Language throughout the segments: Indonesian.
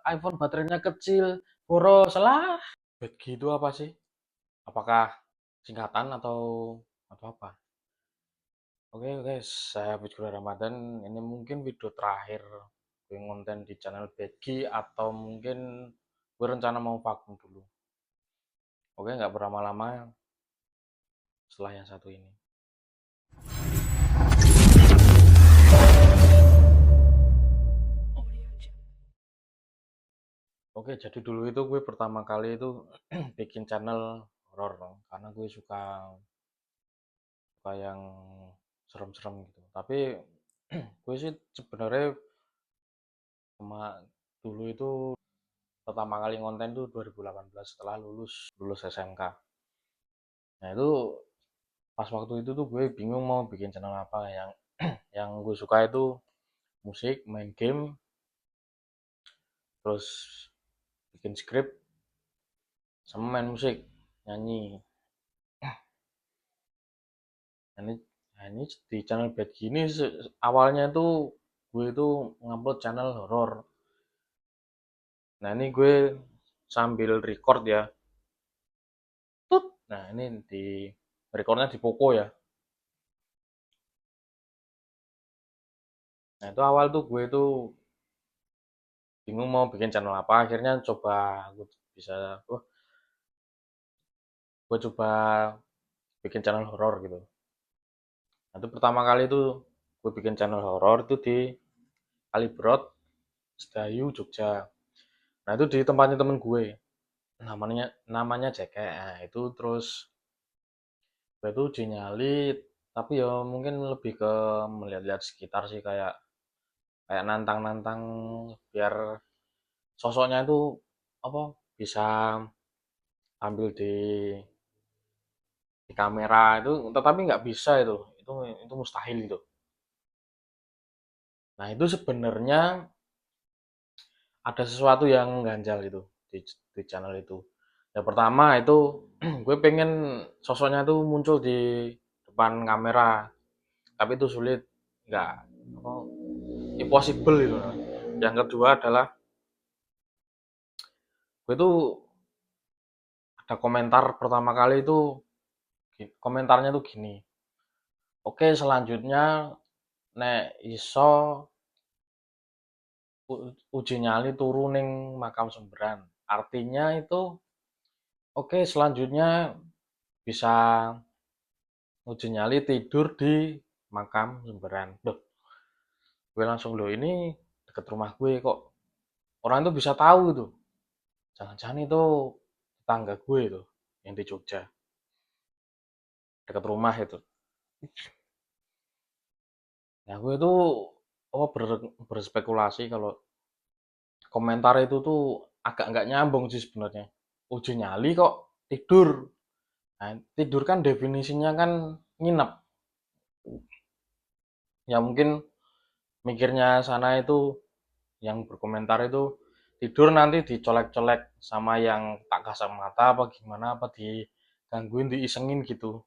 iPhone baterainya kecil, boros. Salah. Bedgi itu apa sih? Apakah singkatan atau apa? Oke guys, saya Bujkur Ramadan. Ini mungkin video terakhir gue ngonten di channel Bedgi atau mungkin gue rencana mau vakum dulu. Oke, nggak berlama-lama setelah yang satu ini. Oke, jadi dulu itu gue pertama kali itu bikin channel horor karena gue suka suka yang serem-serem gitu. Tapi gue sih sebenarnya sama dulu itu pertama kali konten tuh 2018 setelah lulus SMK. Nah itu pas waktu itu tuh gue bingung mau bikin channel apa yang gue suka itu musik, main game, terus bikin skrip sama main musik, nyanyi. Nah, ini di channel bed gini awalnya tuh gue itu ngupload channel horor. Nah ini gue sambil record ya. Tut. Nah ini di recordnya di Poco ya. Nah itu awal tuh gue tuh bingung mau bikin channel apa. Akhirnya coba gue bisa, wah gue coba bikin channel horor gitu. Nah itu pertama kali tuh gue bikin channel horor itu di Kalibrot, Sedayu, Jogja. Nah itu di tempatnya temen gue. Namanya Jeke. Nah, itu terus gue tuh uji nyali, tapi ya mungkin lebih ke melihat-lihat sekitar sih kayak kayak nantang-nantang biar sosoknya itu apa bisa tampil di kamera itu, tetapi nggak bisa itu mustahil itu. Nah itu sebenarnya ada sesuatu yang ganjal itu di channel itu. Yang pertama itu gue pengen sosoknya itu muncul di depan kamera, tapi itu sulit, nggak apa, impossible itu. Yang kedua adalah gue tuh ada komentar pertama kali itu, komentarnya tuh gini, oke selanjutnya nek iso uji nyali turu ning makam Sumberan. Artinya itu oke selanjutnya bisa uji nyali tidur di makam Sumberan. Loh, gue langsung loh ini deket rumah gue kok orang itu bisa tahu itu. Jangan-jangan itu tetangga gue itu yang di Jogja, deket rumah itu. Nah, gue tuh berspekulasi kalau komentar itu tuh agak nggak nyambung sih sebenarnya. Uji nyali kok tidur. Nah, tidur kan definisinya kan nginep. Ya mungkin mikirnya sana itu yang berkomentar itu tidur nanti dicolek-colek sama yang tak kasat mata apa gimana apa digangguin diisengin gitu.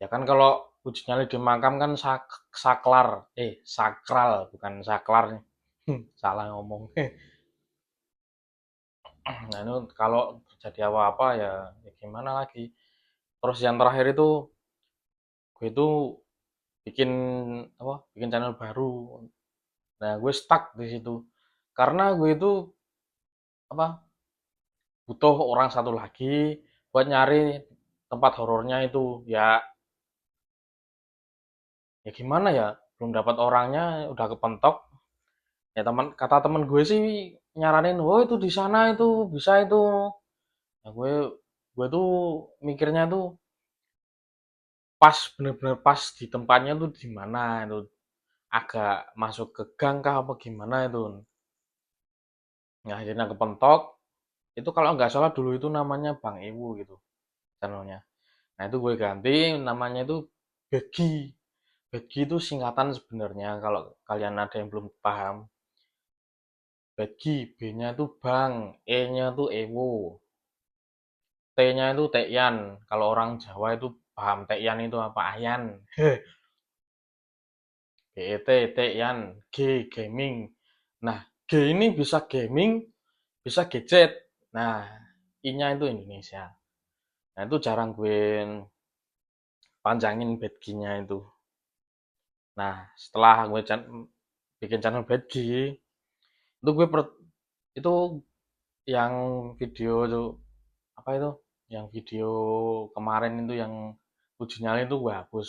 Ya kan kalau uji nyali di makam kan saklar, sakral bukan saklar nih. Salah ngomong. Nah itu kalau terjadi apa-apa ya gimana lagi. Terus yang terakhir itu gue itu bikin bikin channel baru. Nah gue stuck di situ karena gue itu apa butuh orang satu lagi buat nyari tempat horornya itu. Ya gimana ya, belum dapat orangnya udah kepentok. Ya kata teman gue sih nyaranin, oh itu di sana itu bisa itu. Nah, gue tuh mikirnya tuh pas, bener-bener pas di tempatnya tuh di mana itu, agak masuk ke gang kah apa gimana itu. Nah akhirnya kepentok. Itu kalau nggak salah dulu itu namanya Bang Ewu gitu channelnya. Nah itu gue ganti namanya itu Begi. Begi itu singkatan sebenarnya kalau kalian ada yang belum paham. Begi, B-nya itu Bang, E-nya itu Ewo, T-nya itu Tekyan. Kalau orang Jawa itu paham Tekyan itu apa? Ayan. GET, Tekyan, G, gaming. Nah, G ini bisa gaming, bisa gadget. Nah, I-nya itu Indonesia. Nah, itu jarang gue panjangin badge-nya itu. Nah, setelah gue bikin channel badge, itu gue itu yang video itu apa itu? Yang video kemarin itu yang uji nyali itu gue hapus.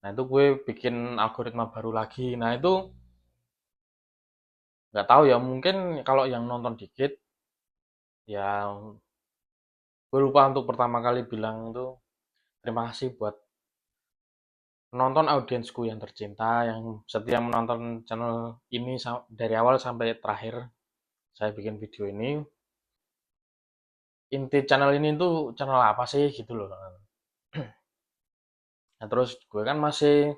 Nah, itu gue bikin algoritma baru lagi. Nah, itu nggak tahu ya, mungkin kalau yang nonton dikit, ya gue lupa untuk pertama kali bilang tuh terima kasih buat penonton audiensku yang tercinta yang setia menonton channel ini dari awal sampai terakhir saya bikin video ini. Inti channel ini tuh channel apa sih gitu loh. Nah, terus gue kan masih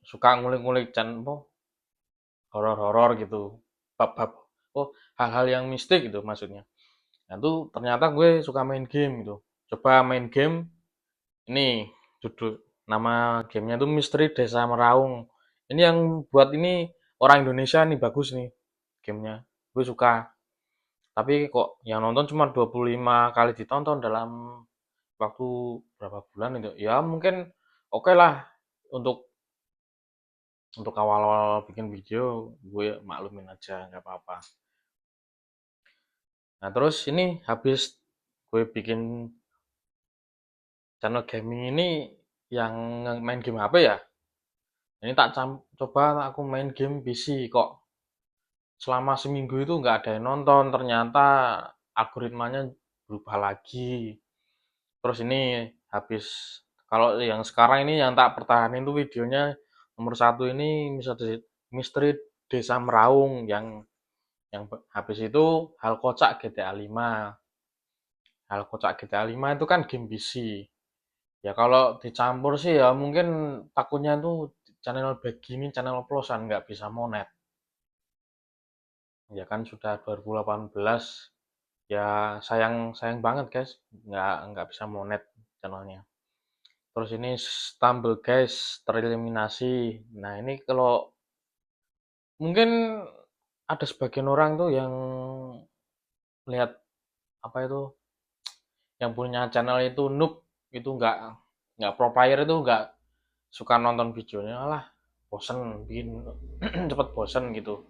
suka ngulik-ngulik channel horor-horor gitu, bab-bab, oh hal-hal yang mistik gitu maksudnya. Nah itu ternyata gue suka main game gitu. Coba main game, ini judul nama gamenya tuh Misteri Desa Meraung. Ini yang buat ini orang Indonesia nih, bagus nih gamenya. Gue suka. Tapi kok yang nonton cuma 25 kali ditonton dalam waktu berapa bulan itu. Ya mungkin oke lah untuk awal-awal bikin video gue maklumin aja nggak apa-apa. Nah terus ini habis gue bikin channel gaming ini yang main game HP ya. Ini coba aku main game PC kok selama seminggu itu nggak ada yang nonton. Ternyata algoritmanya berubah lagi. Terus ini habis kalau yang sekarang ini yang tak pertahanin tuh videonya nomor satu ini misteri Desa Meraung yang habis itu hal kocak GTA 5. Hal kocak GTA 5 itu kan game PC. Ya kalau dicampur sih ya mungkin takutnya tuh channel begini channel oplosan nggak bisa monet. Ya kan sudah 2018 ya sayang sayang banget guys nggak bisa monet channelnya. Terus ini Stumble guys tereliminasi. Nah ini kalau mungkin ada sebagian orang tuh yang lihat apa itu yang punya channel itu noob itu nggak pro player itu nggak suka nonton videonya lah bosen bikin cepet bosen gitu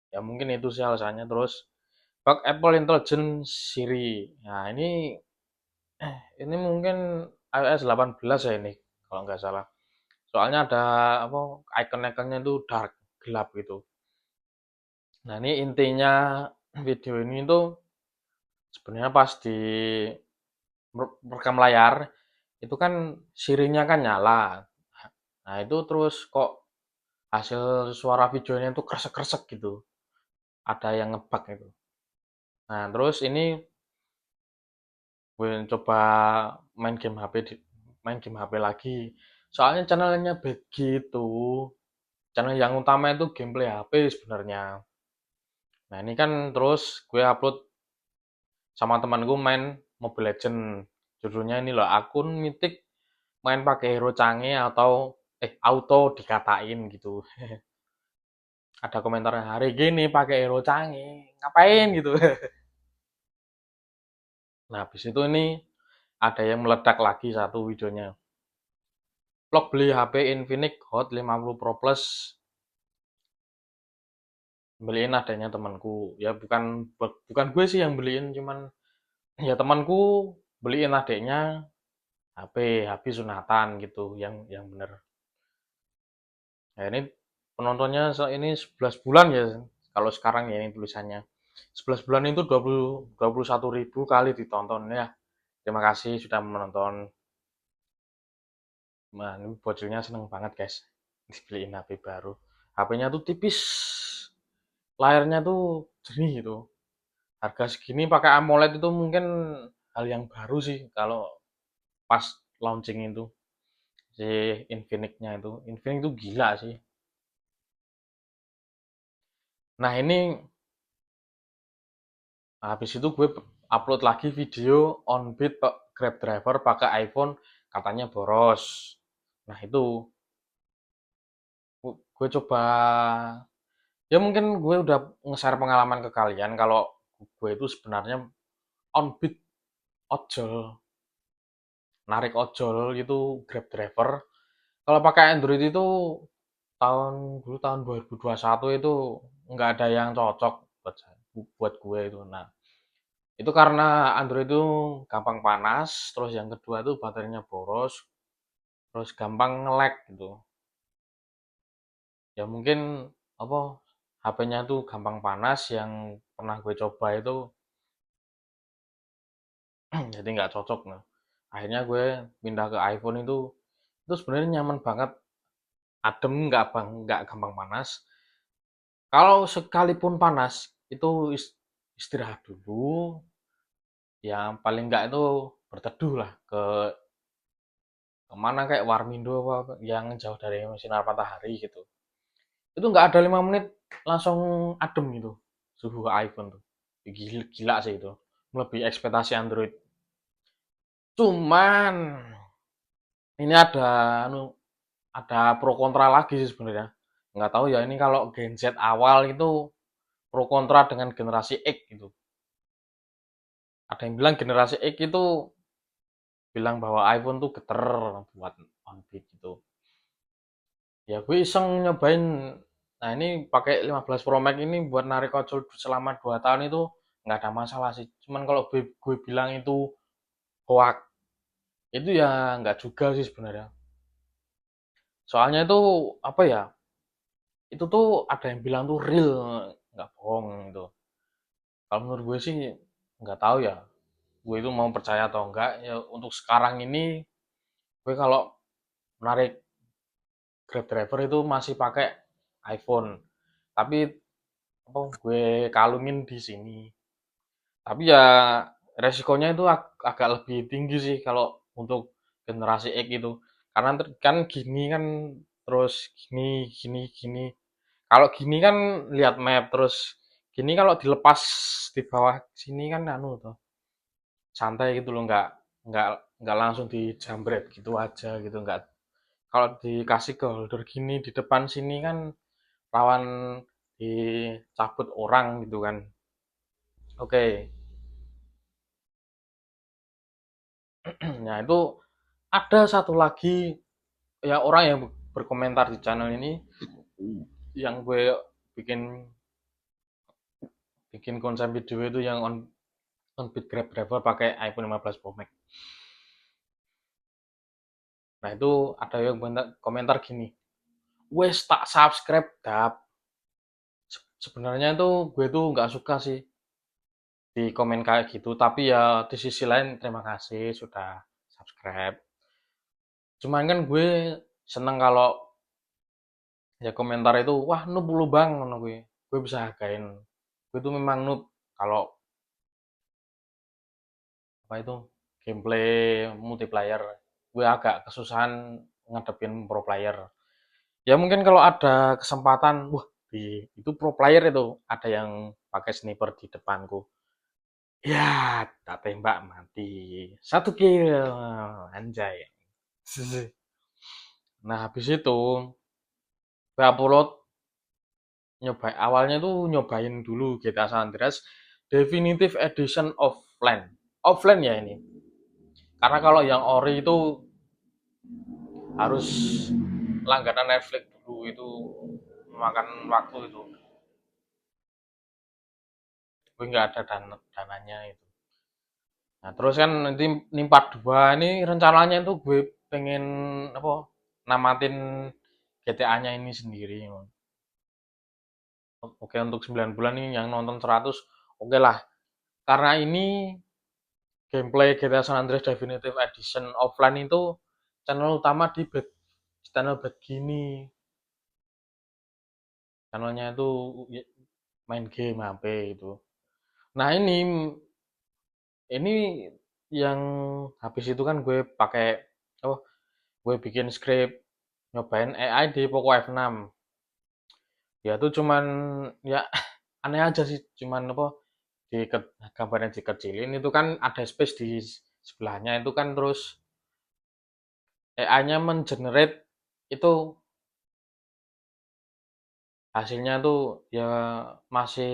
ya mungkin itu sih alasannya. Terus bug Apple Intelligence Siri, nah ini mungkin iOS 18 ya ini kalau nggak salah, soalnya ada apa icon-iconnya itu dark gelap gitu. Nah ini intinya video ini tuh sebenarnya pas di rekam layar itu kan sirinya kan nyala. Nah itu terus kok hasil suara videonya itu kresek-kresek gitu. Ada yang ngebug itu. Nah terus ini gue coba main game HP main game HP lagi. Soalnya channelnya begitu. Channel yang utama itu gameplay HP sebenarnya. Nah ini kan terus gue upload sama temanku main Mobile Legend. Judulnya ini loh akun mitik main pakai hero canggih atau auto dikatain gitu. Ada komentarnya hari gini pakai hero canggih ngapain gitu. Nah habis itu ini ada yang meledak lagi satu videonya, vlog beli HP Infinix Hot 50 Pro Plus, beliin adanya temanku ya bukan bukan gue sih yang beliin cuman ya temanku beliin adiknya HP sunatan gitu yang bener. Nah ini penontonnya ini 11 bulan ya kalau sekarang ya ini tulisannya 11 bulan itu 21.000 kali ditonton ya. Terima kasih sudah menonton. Nah, ini bocilnya seneng banget guys. Dibeliin HP baru. HP-nya tuh tipis. Layarnya tuh jernih gitu. Harga segini pakai AMOLED itu mungkin hal yang baru sih kalau pas launching itu. Si Infinix-nya itu. Infinix itu gila sih. Nah, ini habis itu gue upload lagi video on beat Grab driver pakai iPhone katanya boros. Nah, itu gue coba Ya mungkin gue udah nge-share pengalaman ke kalian kalau gue itu sebenarnya on beat ojol, narik ojol gitu, Grab driver. Kalau pakai Android itu tahun 2021 itu nggak ada yang cocok buat buat gue itu. Nah, itu karena Android itu gampang panas, terus yang kedua itu baterainya boros, terus gampang nge-lag gitu. Ya mungkin apa HP-nya tuh gampang panas yang pernah gue coba itu jadi nggak cocok. Nah, akhirnya gue pindah ke iPhone itu sebenarnya nyaman banget, adem, nggak gampang panas. Kalau sekalipun panas itu istirahat dulu, yang paling nggak itu berteduh lah ke kemana kayak Warmindo apa yang jauh dari sinar matahari gitu. Itu nggak ada 5 menit langsung adem gitu suhu iPhone tuh. Gila, gila sih itu, melebihi ekspektasi Android. Cuman ini anu ada pro kontra lagi sih sebenarnya. Nggak tahu ya ini kalau Gen Z awal itu pro kontra dengan generasi X gitu. Ada yang bilang generasi X itu bilang bahwa iPhone tuh geter buat on beat gitu. Ya gue iseng nyobain. Nah ini pakai 15 Pro Max ini buat narik ojol selama 2 tahun itu nggak ada masalah sih. Cuman kalau gue bilang itu hoax, itu ya nggak juga sih sebenarnya. Soalnya itu apa ya? Itu tuh ada yang bilang tuh real, nggak bohong gitu. Kalau menurut gue sih nggak tahu ya. Gue itu mau percaya atau enggak. Ya untuk sekarang ini gue kalau menarik Grab driver itu masih pakai iPhone. Tapi apa gue kalungin di sini. Tapi ya resikonya itu agak lebih tinggi sih kalau untuk generasi X itu. Karena kan gini kan terus gini gini gini. Kalau gini kan lihat map terus gini kalau dilepas di bawah sini kan anu tuh santai gitu loh nggak nggak langsung dijambret gitu aja gitu nggak kalau dikasih ke holder gini di depan sini kan rawan dicabut orang gitu kan. Oke. Nah itu ada satu lagi ya orang yang berkomentar di channel ini yang gue bikin bikin konten video itu yang on beat Grab driver pakai iPhone 15 Pro Max. Nah itu ada yang komentar gini, wes tak subscribe dap. Sebenarnya itu gue tuh nggak suka sih di komen kayak gitu, tapi ya di sisi lain terima kasih sudah subscribe. Cuman kan gue seneng kalau ya komentar itu wah noob lu bang ngono gue bisa hargain gue tuh memang noob kalau apa itu gameplay multiplayer gue agak kesusahan ngadepin pro player. Ya mungkin kalau ada kesempatan wah di itu pro player itu ada yang pakai sniper di depanku, ya tak tembak mati 1 kill anjay. Nah habis itu gue upload nyoba awalnya tuh nyobain dulu GTA San Andreas Definitive Edition offline. Offline ya ini. Karena kalau yang ori itu harus langganan Netflix dulu itu memakan waktu itu. Gue nggak ada dananya itu. Nah terus kan nanti Nimpat 2 ini rencananya itu gue pengen apa namatin GTA-nya ini sendiri. Oke untuk 9 bulan ini yang nonton 100 oke lah. Karena ini gameplay GTA San Andreas Definitive Edition offline itu channel utama di channel bed gini. Channelnya itu main game HP itu. Nah ini yang habis itu kan gue pakai oh gue bikin script nyobain AI di Poco F6. Ya itu cuman ya aneh aja sih cuman apa di gambarnya dikecilin itu kan ada space di sebelahnya itu kan terus AI-nya mengenerate itu hasilnya tuh ya masih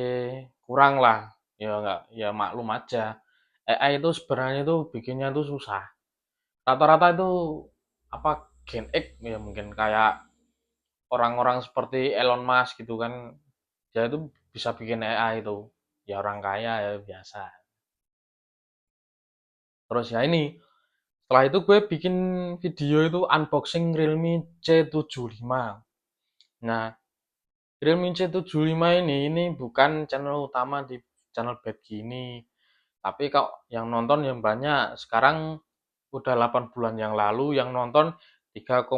kurang lah, ya nggak, ya maklum aja. AI itu sebenarnya tuh bikinnya tuh susah. Rata-rata itu apa, Gen X ya, mungkin kayak orang-orang seperti Elon Musk gitu kan, dia itu bisa bikin AI itu, ya orang kaya ya biasa. Terus ya ini, setelah itu gue bikin video itu unboxing Realme C75. Nah, Realme C75 ini bukan channel utama di channel bed gini, tapi kalau yang nonton yang banyak sekarang udah 8 bulan yang lalu yang nonton 3,5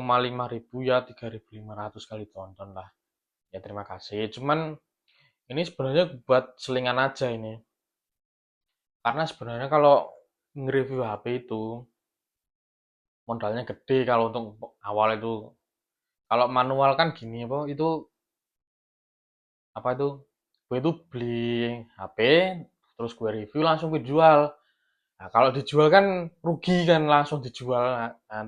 ribu, ya 3.500 kali tonton lah. Ya terima kasih. Cuman ini sebenarnya buat selingan aja ini. Karena sebenarnya kalau nge-review HP itu modalnya gede kalau untuk awal itu. Kalau manual kan gini apa itu, apa itu, gue itu beli HP terus gue review langsung gue jual. Nah, kalau dijual kan rugi kan, langsung dijual. Nah,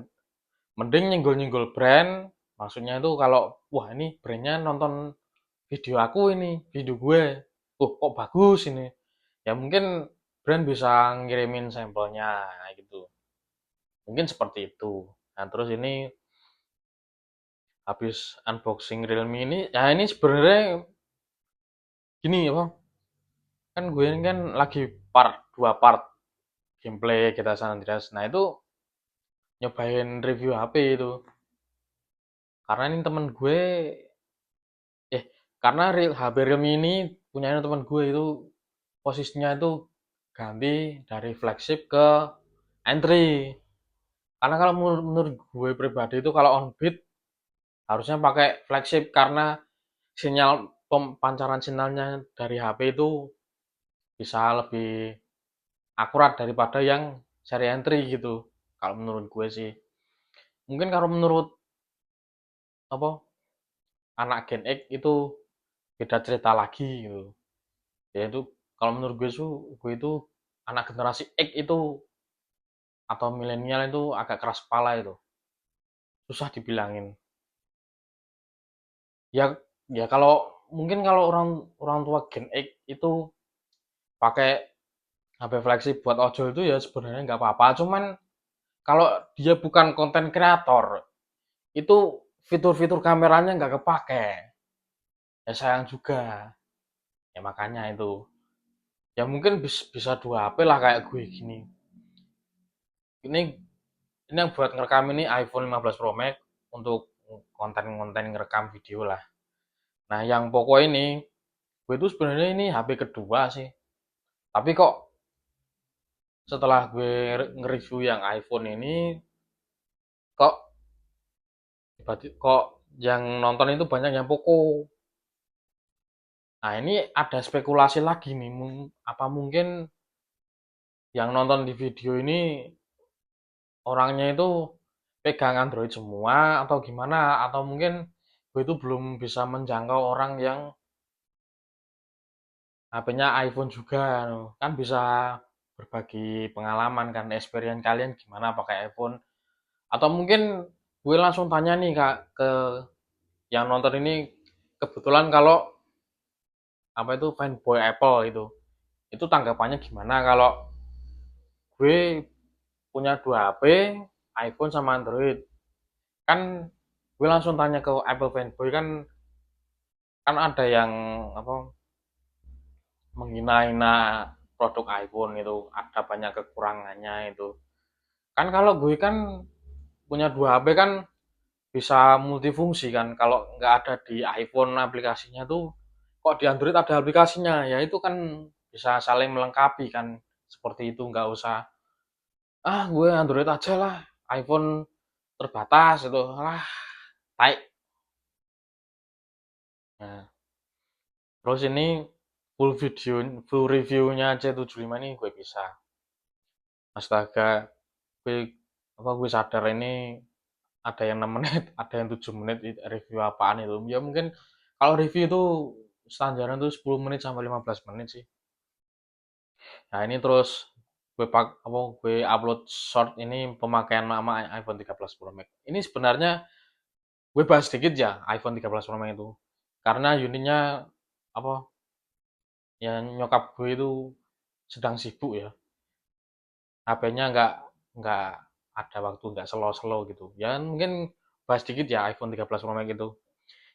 mending nyenggol-nyenggol brand. Maksudnya itu kalau wah ini brandnya nonton video aku, ini video gue, oh kok bagus ini, ya mungkin brand bisa ngirimin sampelnya gitu, mungkin seperti itu. Nah terus ini habis unboxing Realme ini, ya ini sebenarnya gini apa, kan gue ini kan lagi dua part gameplay kita San Andreas. Nah itu nyobain review HP itu, karena ini temen gue, eh karena HP Realme ini punya temen gue itu posisinya itu ganti dari flagship ke entry. Karena kalau menurut gue pribadi itu kalau on beat harusnya pakai flagship, karena sinyal pancaran sinyalnya dari HP itu bisa lebih akurat daripada yang seri entry gitu. Kalau menurut gue sih. Mungkin kalau menurut apa, anak Gen X itu beda cerita lagi gitu. Yaitu kalau menurut gue itu anak generasi X itu atau milenial itu agak keras kepala itu. Susah dibilangin. Ya ya kalau mungkin kalau orang orang tua Gen X itu pakai HP flagship buat ojol itu ya sebenarnya nggak apa-apa. Cuman kalau dia bukan konten kreator, itu fitur-fitur kameranya nggak kepake. Ya sayang juga. Ya makanya itu. Ya mungkin bisa dua HP lah kayak gue gini. Ini yang buat ngerekam ini iPhone 15 Pro Max untuk konten-konten ngerekam video lah. Nah yang pokok ini, gue itu sebenarnya ini HP kedua sih. Tapi kok setelah gue nge-review yang iPhone ini, kok kok yang nonton itu banyak yang Poco. Nah ini ada spekulasi lagi nih, apa mungkin yang nonton di video ini orangnya itu pegang Android semua atau gimana, atau mungkin gue itu belum bisa menjangkau orang yang HP-nya iPhone juga, kan bisa berbagi pengalaman kan, experience kalian gimana pakai iPhone. Atau mungkin gue langsung tanya nih Kak ke yang nonton ini, kebetulan kalau apa itu fanboy Apple itu tanggapannya gimana kalau gue punya dua HP, iPhone sama Android. Kan gue langsung tanya ke Apple fanboy kan, kan ada yang apa, menghina-hina produk iPhone itu, ada banyak kekurangannya itu. Kan kalau gue kan punya dua HP kan bisa multifungsi kan. Kalau nggak ada di iPhone aplikasinya tuh, kok di Android ada aplikasinya, ya itu kan bisa saling melengkapi kan. Seperti itu, nggak usah gue Android aja lah, iPhone terbatas itu lah, baik. Nah, terus ini full reviewnya C75 ini gue bisa, astaga, gue gue sadar ini ada yang 6 menit, ada yang 7 menit review apaan itu. Ya mungkin kalau review itu standarnya tuh 10 menit sampai 15 menit sih. Nah, ini terus gue upload short ini pemakaian nama iPhone 13 Pro Max. Ini sebenarnya gue bahas sedikit ya iPhone 13 Pro Max itu. karena unitnya apa ya, nyokap gue itu sedang sibuk ya, HP-nya nggak ada waktu, nggak slow-slow gitu ya. Mungkin bahas dikit ya iPhone 13 Pro Max itu.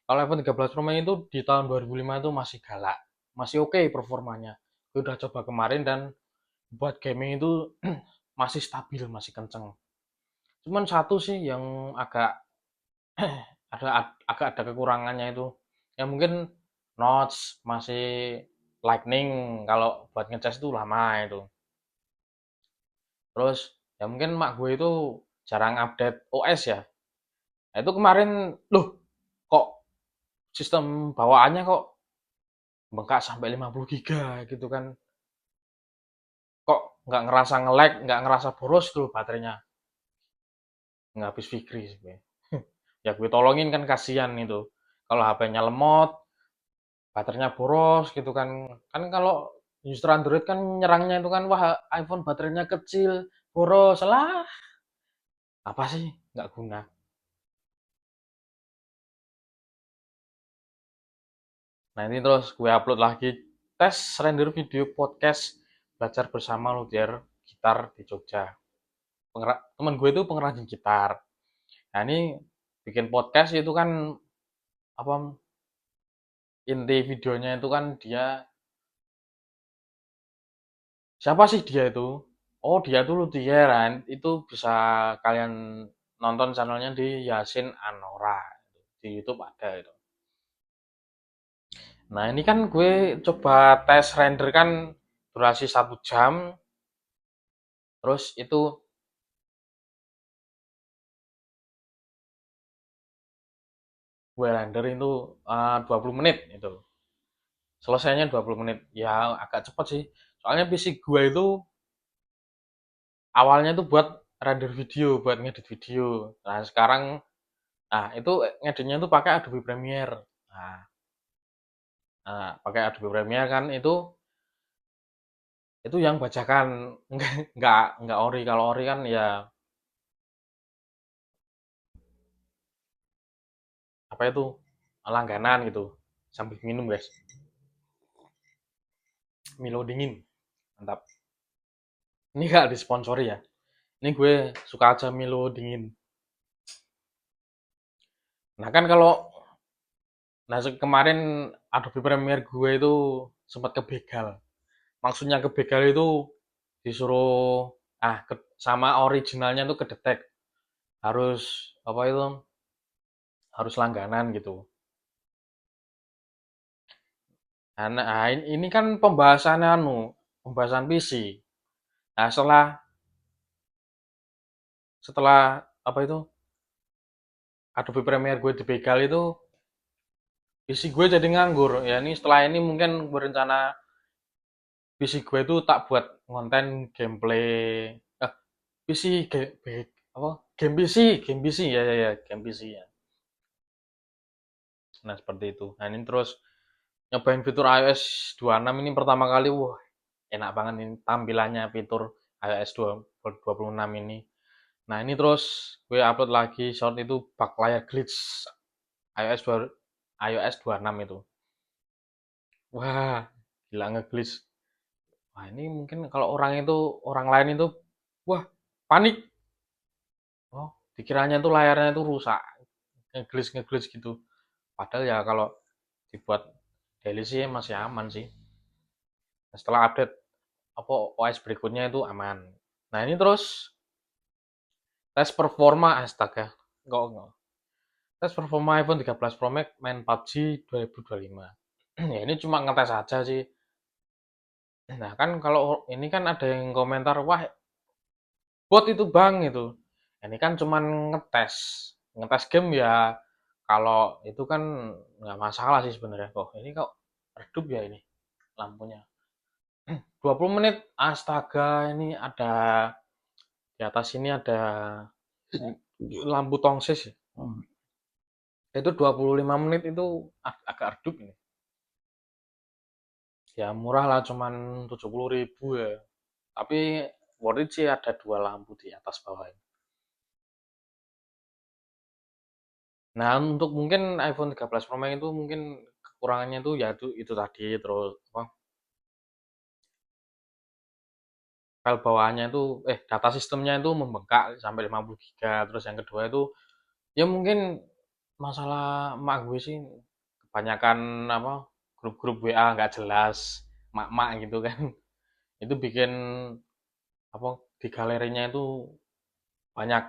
Kalau iPhone 13 Pro Max itu di tahun 2005 itu masih galak, masih oke performanya. Gue udah coba kemarin dan buat gaming itu masih stabil, masih kenceng. Cuman satu sih yang agak agak ada kekurangannya itu. Ya mungkin notch masih lightning, kalau buat ngecas itu lama itu. Terus ya mungkin mak gue itu jarang update OS ya. Nah, itu kemarin loh, kok sistem bawaannya kok bengkak sampai 50 giga gitu kan. Kok nggak ngerasa nge-lag, nggak ngerasa boros tuh baterainya. Nggak habis Fikri sebenarnya. Ya gue tolongin kan, kasihan itu. Kalau HP-nya lemot, baterainya boros gitu kan. Kan kalau user Android kan nyerangnya itu kan, wah iPhone baterainya kecil, boros. Lah, apa sih? Nggak guna. Nah ini terus gue upload lagi tes render video podcast belajar bersama luthier gitar di Jogja. Temen gue itu pengrajin gitar. Nah ini bikin podcast itu kan apa, inti videonya itu kan dia, siapa sih dia itu? Oh dia tuh luthier kan. Itu bisa kalian nonton channelnya di Yasin Anora. Di YouTube ada itu. Nah ini kan gue coba tes render kan durasi 1 jam. Terus itu gue render itu 20 menit itu. Selesainya 20 menit. Ya agak cepet sih. Soalnya PC gue itu awalnya tuh buat render video, buat ngedit video. Nah sekarang, nah itu ngeditnya tuh pakai Adobe Premiere. Nah, pakai Adobe Premiere kan itu yang bajakan, nggak ori. Kalau ori kan ya apa itu, langganan gitu. Sambil minum guys, Milo dingin, mantap. Ini gak disponsori ya. Ini gue suka aja Milo dingin. Nah kan kalau, nah kemarin Adobe Premiere gue itu sempat kebegal. Maksudnya kebegal itu disuruh sama originalnya tuh kedetek, harus apa itu, harus langganan gitu. Nah, ini kan pembahasan pembahasan PC. Nah, setelah setelah apa itu, Adobe Premiere gue dibegal itu, PC gue jadi nganggur. Ya ini setelah ini mungkin berencana PC gue itu tak buat konten gameplay, PC apa? Game PC ya, ya ya, game PC ya. Nah, seperti itu. Nah, ini terus nyobain fitur iOS 26 ini pertama kali. Wah, enak banget ini tampilannya fitur iOS 26 ini. Nah, ini terus gue upload lagi short itu bug layar glitch iOS 2, iOS 26 itu. Wah, gila ngeglitch. Wah, ini mungkin kalau orang lain itu wah, panik. Oh, dikiranya itu layarnya itu rusak, ngeglitch gitu. Padahal ya kalau dibuat daily sih masih aman sih. Nah, setelah update apa OS berikutnya itu aman. Nah, ini terus tes performa, astaga. Enggak. Tes performa iPhone 13 Pro Max main PUBG 2025. Ya ini cuma ngetes aja sih. Nah kan kalau ini kan ada yang komentar, wah bot itu bang itu. Ini kan cuma ngetes, ngetes game ya. Kalau itu kan nggak masalah sih sebenarnya. Kok ini kok redup ya ini lampunya. 20 menit, astaga, ini ada di atas ini ada lampu tongsis ya. Itu 25 menit itu agak redup ini. Ya murah lah, cuman 70.000 ya. Tapi worth it sih, ada dua lampu di atas bawah ini. Nah untuk mungkin iPhone 13 Pro Max itu mungkin kekurangannya tuh ya itu tadi, terus apa, file bawaannya itu data sistemnya itu membengkak sampai 50 giga. Terus yang kedua itu ya mungkin masalah mak gue sih, kebanyakan apa, grup-grup WA nggak jelas, mak-mak gitu kan. Itu bikin apa, di galerinya itu banyak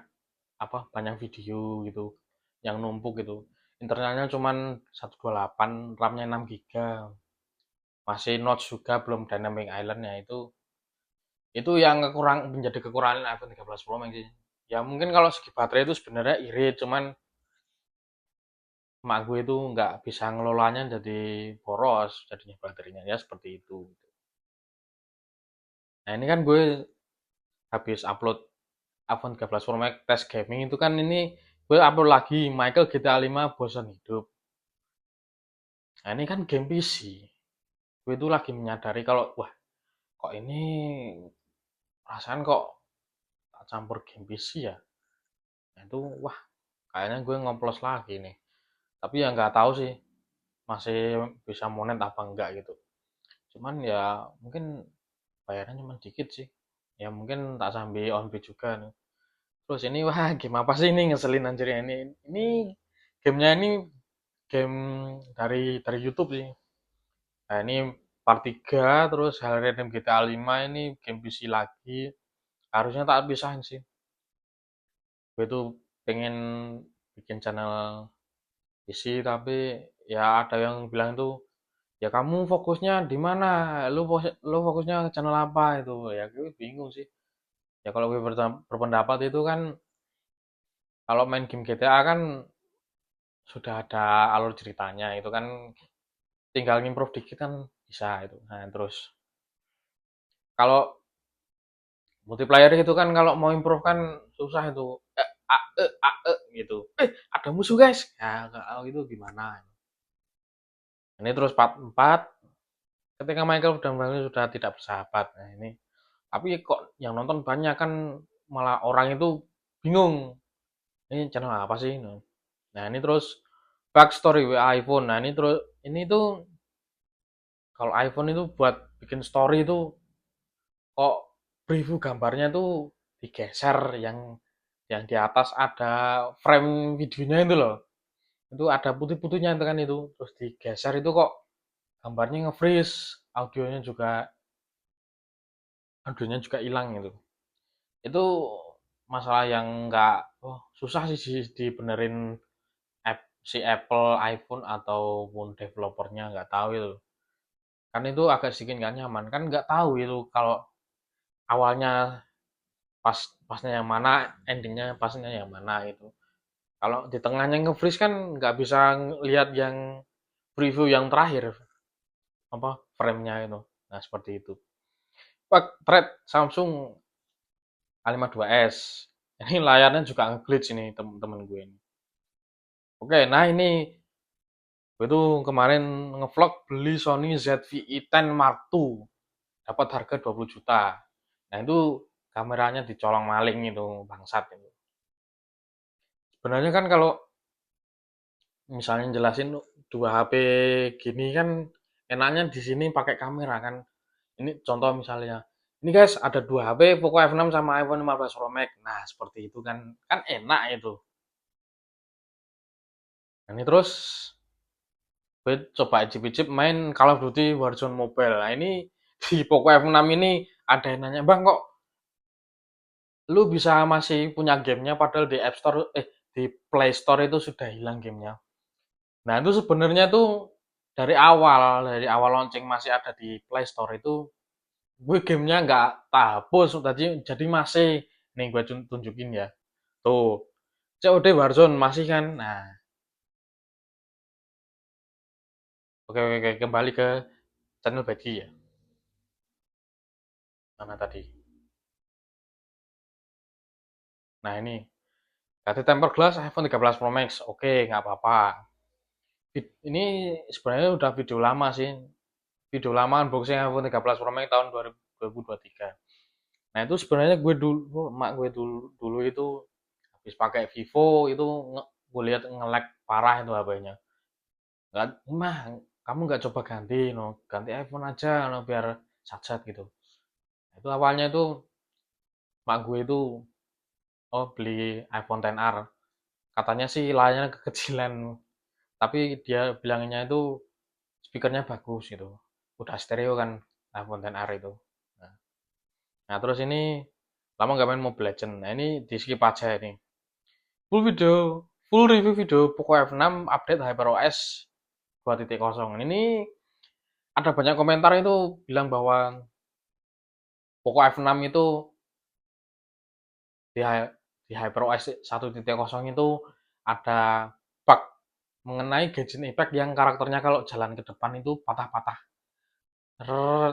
apa, banyak video gitu yang numpuk gitu. Internalnya cuman 128, RAM-nya 6 giga. Masih notch juga, belum dynamic island ya. Itu yang menjadi kekurangan iPhone 13 Pro Max sih. Ya mungkin kalau segi baterai itu sebenarnya irit, cuman mak gue itu nggak bisa ngelolanya, jadi boros jadinya baterainya, ya seperti itu. Nah ini kan gue habis upload iPhone 13 Pro Max tes gaming itu kan, ini gue upload lagi Michael GTA 5 bosan hidup. Nah ini kan game PC. Gue itu lagi menyadari kalau wah, kok ini perasaan kok tak campur game PC ya. Nah itu wah, kayaknya gue ngoplos lagi nih. Tapi ya nggak tahu sih masih bisa monet apa enggak gitu. Cuman ya mungkin bayarnya cuma dikit sih. Ya mungkin tak sambil on bid juga nih. Terus ini wah, game apa sih ini, ngeselin anjir ya ini. Ini gamenya ini game dari YouTube sih. Nah ini part 3, terus Hell Rhythm GTA 5, ini game PC lagi. Harusnya tak pisahin sih. Gue tuh pengen bikin channel PC, tapi ya ada yang bilang tuh, ya kamu fokusnya di mana? Lu fokusnya ke channel apa itu? Ya gue bingung sih. Ya kalau gue berpendapat itu kan, kalau main game GTA kan sudah ada alur ceritanya, itu kan tinggal ngimprove dikit kan bisa itu. Nah, terus kalau multiplayer itu kan kalau mau improve kan susah itu. Gitu. Ada musuh guys. Ya kalau itu gimana? Ini terus part 4, ketika Michael dan Bang sudah tidak bersahabat. Nah, ini tapi kok yang nonton banyak kan, malah orang itu bingung. Ini channel apa sih? Nah, ini terus backstory iPhone. Nah, ini terus ini tuh kalau iPhone itu buat bikin story itu kok preview gambarnya tuh digeser, yang di atas ada frame videonya itu loh. Itu ada putih-putihnya itu kan, itu terus digeser itu kok gambarnya nge-freeze, audionya juga hilang gitu. Itu masalah yang nggak, susah sih dibenerin si Apple iPhone ataupun developernya, nggak tahu itu. Kan itu agak sedikit nggak nyaman, kan nggak tahu itu kalau awalnya pasnya yang mana, endingnya pasnya yang mana itu. Kalau di tengahnya nge-freeze kan nggak bisa lihat yang preview yang terakhir, apa, frame-nya itu. Nah seperti itu. Pak thread Samsung A52s, ini layarnya juga nge-glitch ini temen-temen gue ini. Oke, nah ini gue tuh kemarin ngevlog beli Sony ZVE10 Mark II, dapat harga 20 juta. Nah itu kameranya dicolong maling itu, bangsat itu. Sebenarnya kan kalau misalnya jelasin dua HP gini kan, enaknya di sini pakai kamera kan. Ini contoh misalnya, ini guys ada dua HP Poco F6 sama iPhone 15 Pro Max. Nah seperti itu kan, kan enak itu. Nah, ini terus gue coba icip-icip main Call of Duty Warzone Mobile. Nah ini di Poco F6 ini ada yang nanya, bang kok lu bisa masih punya gamenya, padahal di App Store, di Play Store itu sudah hilang gamenya. Nah itu sebenarnya tuh dari awal launching masih ada di Play Store itu, gue gamenya nggak tak hapus tadi, jadi masih, nih gue tunjukin ya, tuh COD Warzone masih kan. Nah oke, oke, oke, kembali ke channel Bagi ya, mana tadi. Nah ini ganti tempered glass iPhone 13 Pro Max, oke nggak apa-apa. Ini sebenarnya udah video lama sih, video lama unboxing iPhone 13 Pro Max tahun 2023. Nah itu sebenarnya mak gue dulu itu habis pakai Vivo itu, gue lihat nge-lag parah itu HP-nya. Nggak mah, kamu nggak coba ganti no, ganti iPhone aja no, biar sajat gitu. Itu awalnya itu mak gue itu beli iPhone XR, katanya sih layarnya kekecilan, tapi dia bilangnya itu speakernya bagus gitu, udah stereo kan iPhone XR itu. Nah, nah, terus ini lama nggak main Mobile Legend, nah ini di skip aja ini. Full video, full review video Poco F6 update HyperOS 2.0. Ini ada banyak komentar itu bilang bahwa Poco F6 itu di, di HyperOS 1.0 itu ada bug mengenai Genshin Impact yang karakternya kalau jalan ke depan itu patah-patah.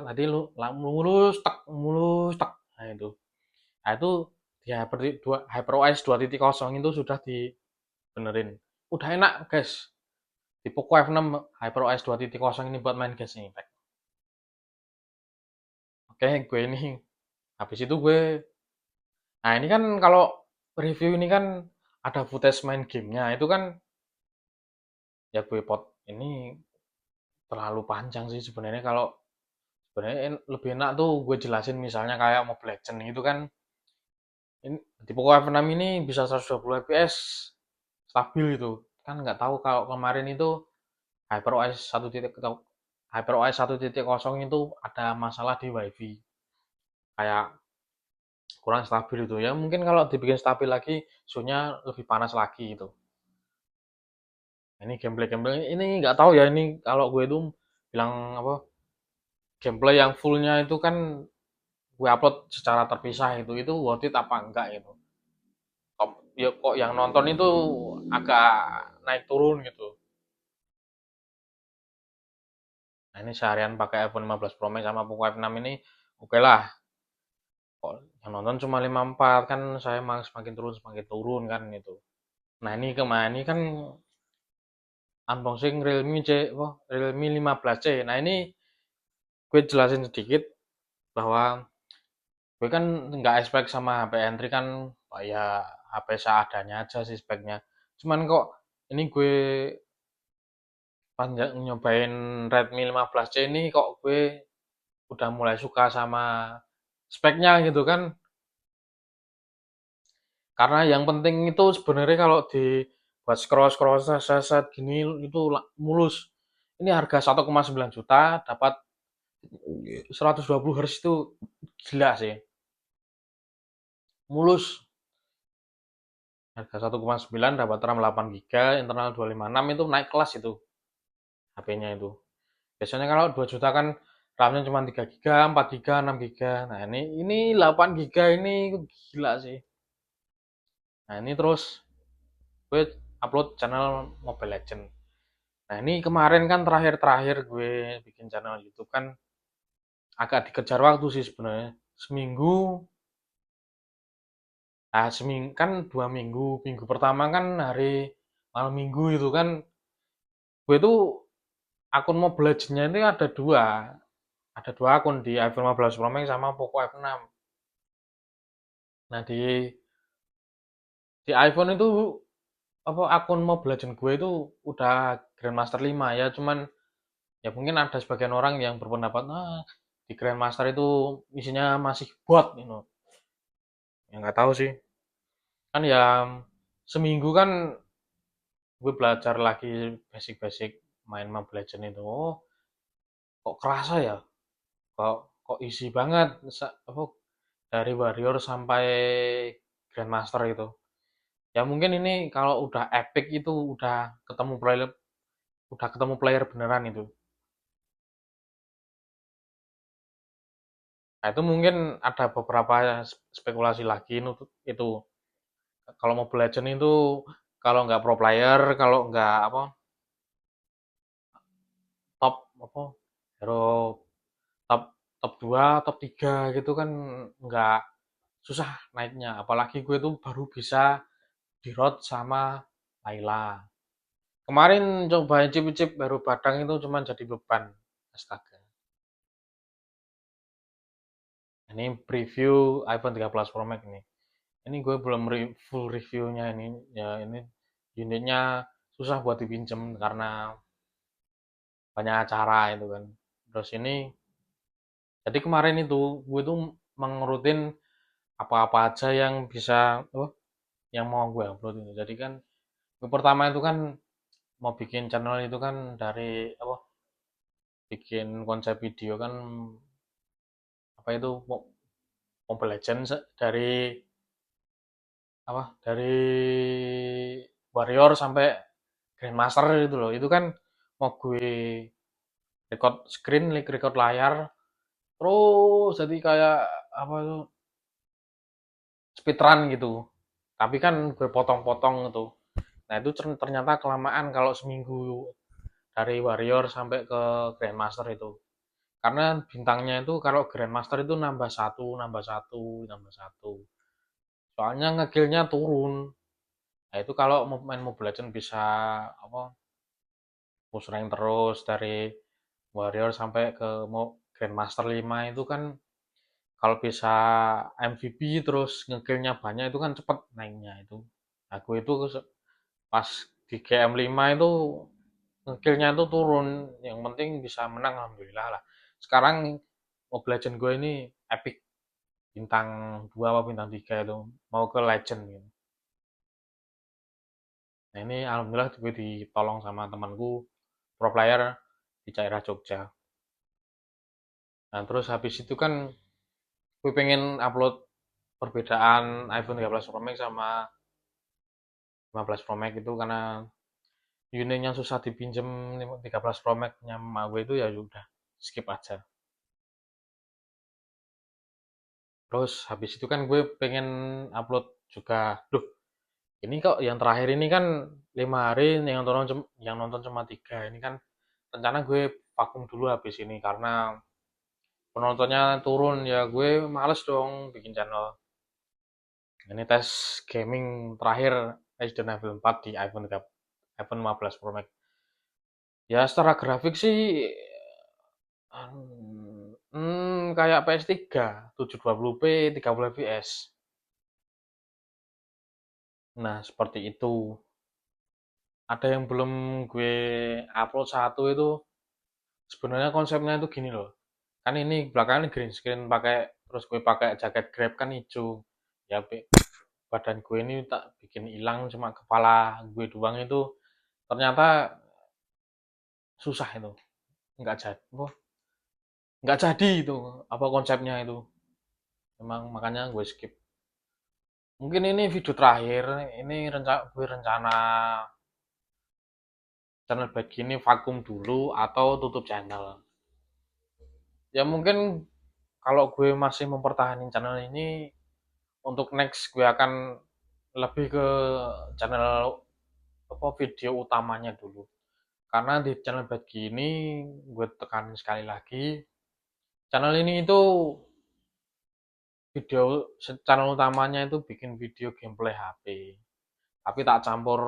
Tadi lu mulus tak mulus tak. Nah itu. Nah itu di HyperOS 2.0 itu sudah dibenerin. Udah enak, guys. Di Poco F6 HyperOS 2.0 ini buat main Genshin Impact. Oke, gue ini habis itu gue. Nah, ini kan kalau review ini kan ada footage main gamenya. Itu kan ya gue pot ini terlalu panjang sih sebenarnya. Kalau sebenarnya lebih enak tuh gue jelasin misalnya kayak Mobile Legends itu kan ini di Poco F6 ini bisa 120 fps stabil itu. Kan nggak tahu kalau kemarin itu HyperOS 1.0 HyperOS 1.0 itu ada masalah di WiFi. Kayak kurang stabil itu ya. Mungkin kalau dibikin stabil lagi, suhunya lebih panas lagi itu. Ini gameplay ini nggak tahu ya ini kalau gue itu bilang apa gameplay yang fullnya itu kan gue upload secara terpisah itu worth it apa enggak gitu. Kok, ya, kok yang nonton itu agak naik turun gitu. Nah ini seharian pakai iPhone 15 Pro Max sama Poco F6 ini oke lah. Kok yang nonton cuma 54 kan saya semakin turun kan itu. Nah ini kemana ini kan unboxing Realme 15C. Nah ini gue jelasin sedikit bahwa gue kan nggak expect sama HP entry kan ya HP seadanya aja sih speknya. Cuman kok ini gue panjang nyobain Redmi 15C ini kok gue udah mulai suka sama speknya gitu kan. Karena yang penting itu sebenarnya kalau di buat scroll-scroll set gini itu mulus. Ini harga 1,9 juta dapat 120 Hz itu gila sih. Mulus. Harga 1,9 dapat RAM 8 GB, internal 256 itu naik kelas itu HP-nya itu. Biasanya kalau 2 juta kan RAM-nya cuma 3 GB, 4 GB, 6 GB. Nah, ini 8 GB ini gila sih. Nah, ini terus gue upload channel Mobile Legend. Nah, ini kemarin kan terakhir-terakhir gue bikin channel YouTube kan agak dikejar waktu sih sebenarnya. Seminggu, nah seminggu kan 2 minggu. Minggu pertama kan hari malam minggu itu kan gue tuh akun Mobile Legends-nya ini ada dua. Ada dua akun di iPhone 15 Pro Max sama Poco F6. Nah di iPhone itu apa akun Mobile Legends gue itu udah Grandmaster 5 ya, cuman ya mungkin ada sebagian orang yang berpendapat di Grandmaster itu isinya masih bot gitu. Ya nggak tahu sih. Kan ya seminggu kan gue belajar lagi basic-basic main Mobile Legends itu. Oh, kok kerasa ya? Kok kok easy banget apa dari Warrior sampai Grandmaster itu. Ya mungkin ini kalau udah epic itu udah ketemu player beneran itu. Nah, itu mungkin ada beberapa spekulasi lagi itu kalau Mobile Legends itu kalau nggak pro player, kalau nggak apa top apa hero top top 2 top 3 gitu kan nggak susah naiknya. Apalagi gue tuh baru bisa di road sama Layla. Kemarin coba cip-cip baru badang itu cuma jadi beban. Astaga. Ini preview iPhone 13 Pro Max ini. Ini gue belum full reviewnya ini. Ya ini unitnya susah buat dipinjem karena banyak acara itu kan. Terus ini, jadi kemarin itu gue tuh mengerutin apa-apa aja yang bisa, yang mau gue upload itu. Jadi kan, gue pertama itu kan mau bikin channel itu kan dari bikin konsep video kan, apa itu, Mobile Legends dari dari Warrior sampai Grandmaster gitu loh. Itu kan mau gue record screen, record layar, terus jadi kayak apa itu, speedrun gitu. Tapi kan gue potong-potong gitu. Nah itu ternyata kelamaan kalau seminggu dari Warrior sampai ke Grandmaster itu. Karena bintangnya itu kalau Grandmaster itu nambah satu, nambah satu, nambah satu. Soalnya ngekillnya turun. Nah itu kalau main Mobile Legends bisa apa, push rank terus dari Warrior sampai ke Grandmaster 5 itu kan, kalau bisa MVP terus ngekillnya banyak itu kan cepet naiknya itu. Aku itu pas di GM5 itu ngekillnya itu turun, yang penting bisa menang alhamdulillah lah. Sekarang Mobile Legends gue ini epic, bintang 2 apa bintang 3 itu, mau ke legend gitu. Nah ini alhamdulillah gue ditolong sama temanku pro player di daerah Jogja. Nah terus habis itu kan gue pengen upload perbedaan iPhone 13 Pro Max sama 15 Pro Max itu, karena unit yang susah dipinjem 13 Pro Max nya sama gue itu, ya udah skip aja. Terus habis itu kan gue pengen upload juga. Duh, ini kok yang terakhir ini kan 5 hari yang nonton cuma 3. Ini kan rencana gue vakum dulu habis ini karena penontonnya turun, ya gue males dong bikin channel. Ini tes gaming terakhir Resident Evil 4 di iPhone 15 Pro Max. Ya secara grafik sih kayak PS3 720p 30 fps. Nah, seperti itu. Ada yang belum gue upload satu itu, sebenarnya konsepnya itu gini loh. Kan ini belakangnya green screen, terus gue pakai jaket Grab kan hijau. Ya badan gue ini tak bikin hilang, cuma kepala gue doang itu ternyata susah itu. Nggak jadi. Nggak jadi itu apa konsepnya itu. Memang makanya gue skip. Mungkin ini video terakhir, ini gue rencana channel begini vakum dulu atau tutup channel. Ya mungkin kalau gue masih mempertahankan channel ini, untuk next gue akan lebih ke channel apa, video utamanya dulu. Karena di channel begini gue tekan sekali lagi, channel ini itu video channel utamanya itu bikin video gameplay HP. Tapi tak campur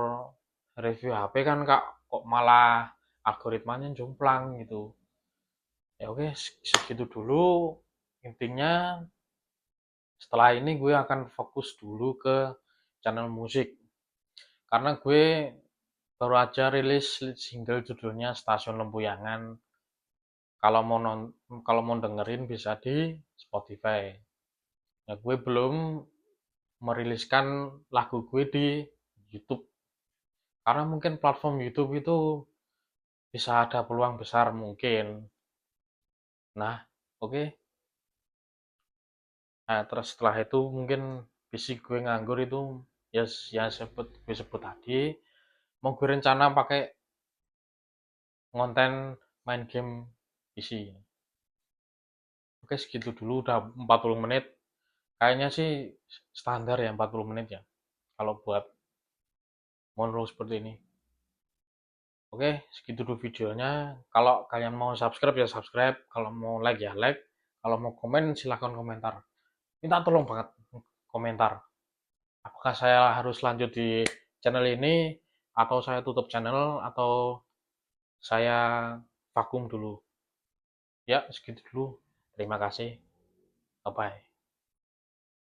review HP kan kak, kok malah algoritmanya jomplang gitu. Ya oke, segitu dulu intinya. Setelah ini gue akan fokus dulu ke channel musik, karena gue baru aja rilis single judulnya Stasiun Lempuyangan. Kalau mau dengerin bisa di Spotify. Ya gue belum meriliskan lagu gue di YouTube, karena mungkin platform YouTube itu bisa ada peluang besar mungkin. Nah, oke. Nah, terus setelah itu mungkin visi gue nganggur itu, ya ya gue sebut tadi, mau gue rencana pakai konten main game PC. Oke, segitu dulu, udah 40 menit. Kayaknya sih standar ya 40 menit ya, kalau buat monolog seperti ini. Oke, segitu dulu videonya. Kalau kalian mau subscribe ya subscribe, kalau mau like ya like, kalau mau komen silahkan komentar. Minta tolong banget komentar. Apakah saya harus lanjut di channel ini, atau saya tutup channel, atau saya vakum dulu. Ya, segitu dulu. Terima kasih. Bye-bye.